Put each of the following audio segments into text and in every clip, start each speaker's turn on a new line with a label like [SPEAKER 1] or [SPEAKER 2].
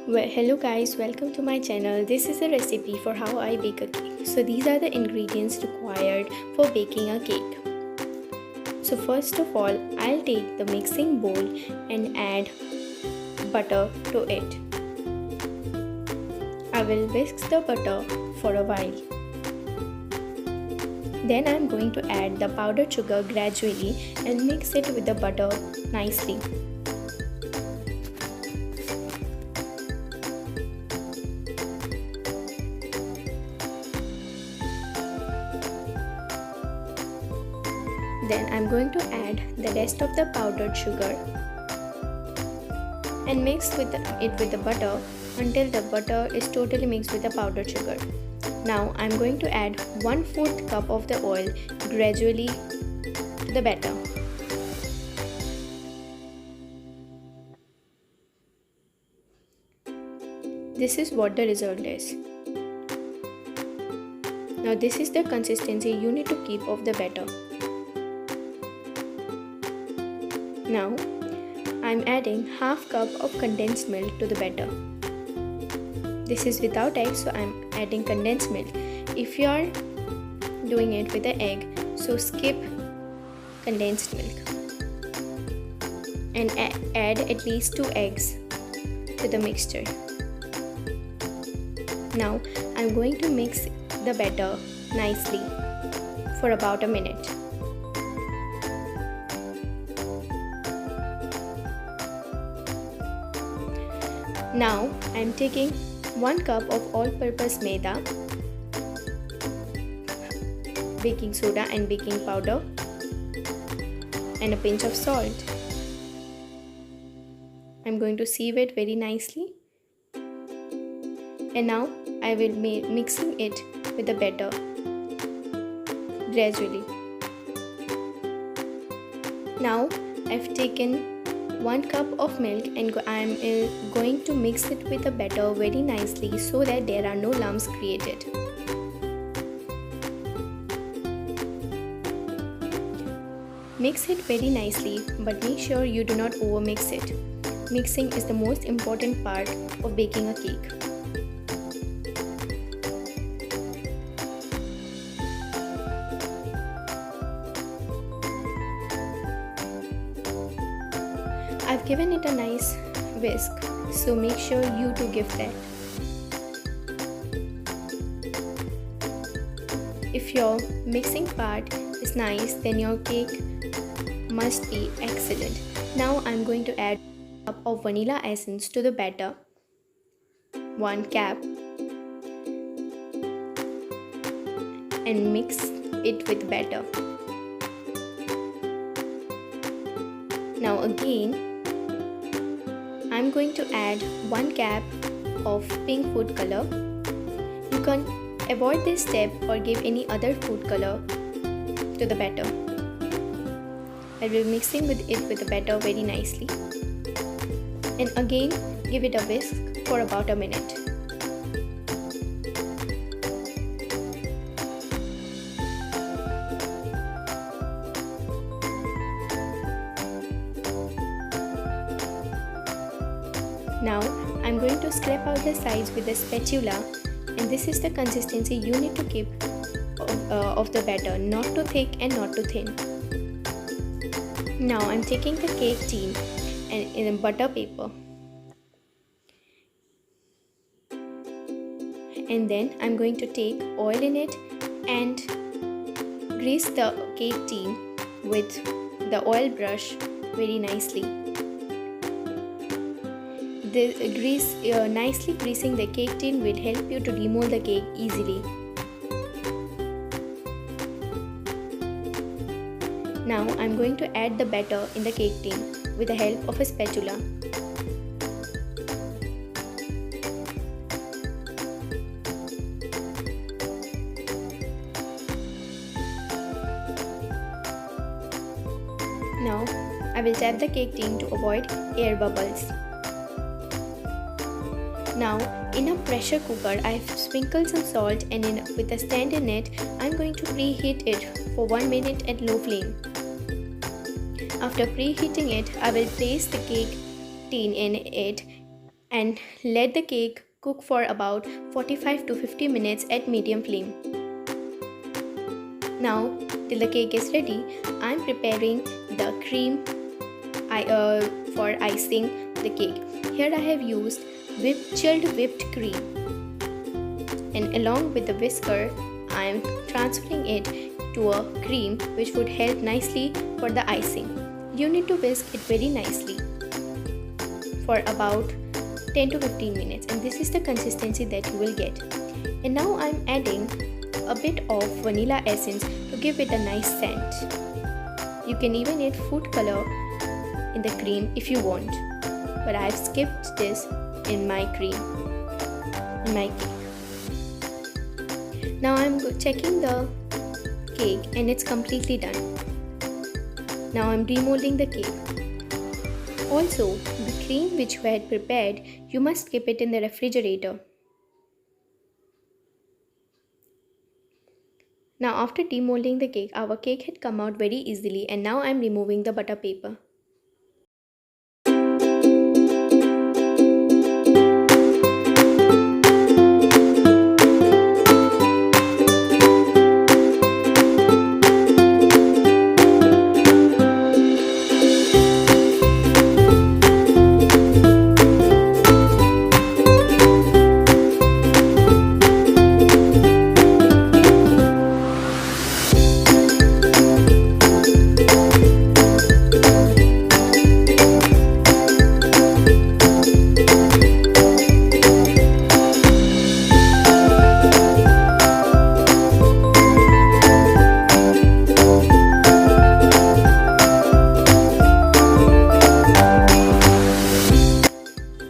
[SPEAKER 1] Well, hello guys, welcome to my channel. This is a recipe for how I bake a cake. So these are the ingredients required for baking a cake. So first of all, I'll take the mixing bowl and add butter to it. I will whisk the butter for a while. Then I'm going to add the powdered sugar gradually and mix it with the butter nicely. Then I'm going to add the rest of the powdered sugar and mix it with the butter until the butter is totally mixed with the powdered sugar. Now I'm going to add 1/4 cup of the oil gradually to the batter. This is what the result is. Now this is the consistency you need to keep of the batter. Now I'm adding 1/2 cup of condensed milk to the batter. This is without egg, so I'm adding condensed milk. If you are doing it with the egg, so skip condensed milk and add at least 2 eggs to the mixture. Now I'm going to mix the batter nicely for about a minute. Now I'm taking 1 cup of all-purpose maida, baking soda and baking powder, and a pinch of salt. I'm going to sieve it very nicely. And now I will be mixing it with the batter gradually. Now I've taken 1 cup of milk and I am going to mix it with the batter very nicely so that there are no lumps created. Mix it very nicely, but make sure you do not overmix it. Mixing is the most important part of baking a cake. I've given it a nice whisk, so make sure you too give that. If your mixing part is nice, then your cake must be excellent. Now I'm going to add a cup of vanilla essence to the batter, 1 cap, and mix it with batter. Now again, I'm going to add 1 cap of pink food color. You can avoid this step or give any other food color to the batter. I will be mixing with the batter very nicely. And again, give it a whisk for about a minute. Now I'm going to scrape out the sides with a spatula, and this is the consistency you need to keep of the batter, not too thick and not too thin. Now I'm taking the cake tin and in a butter paper, and then I'm going to take oil in it and grease the cake tin with the oil brush very nicely. Nicely greasing the cake tin will help you to remold the cake easily. Now I'm going to add the batter in the cake tin with the help of a spatula. Now I will tap the cake tin to avoid air bubbles. Now in a pressure cooker, I have sprinkled some salt, and with a stand in it, I am going to preheat it for 1 minute at low flame. After preheating it, I will place the cake tin in it and let the cake cook for about 45 to 50 minutes at medium flame. Now, till the cake is ready, I am preparing the cream for icing the cake. Here I have used chilled whipped cream, and along with the whisker, I am transferring it to a cream which would help nicely for the icing. You need to whisk it very nicely for about 10 to 15 minutes, and this is the consistency that you will get. And now I am adding a bit of vanilla essence to give it a nice scent. You can even add food color in the cream if you want, but I have skipped this in my cake. Now I am checking the cake and it's completely done. Now I am demolding the cake. Also, the cream which we had prepared, you must keep it in the refrigerator. Now after demolding the cake, our cake had come out very easily, and now I am removing the butter paper.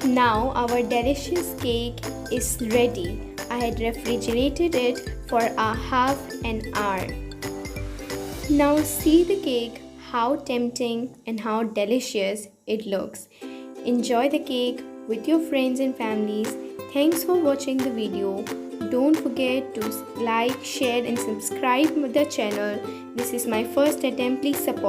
[SPEAKER 1] Now our delicious cake is ready. I had refrigerated it for a half an hour. Now see the cake, how tempting and how delicious it looks. Enjoy the cake with your friends and families. Thanks for watching the video. Don't forget to like, share and subscribe to the channel. This is my first attempt. Please support.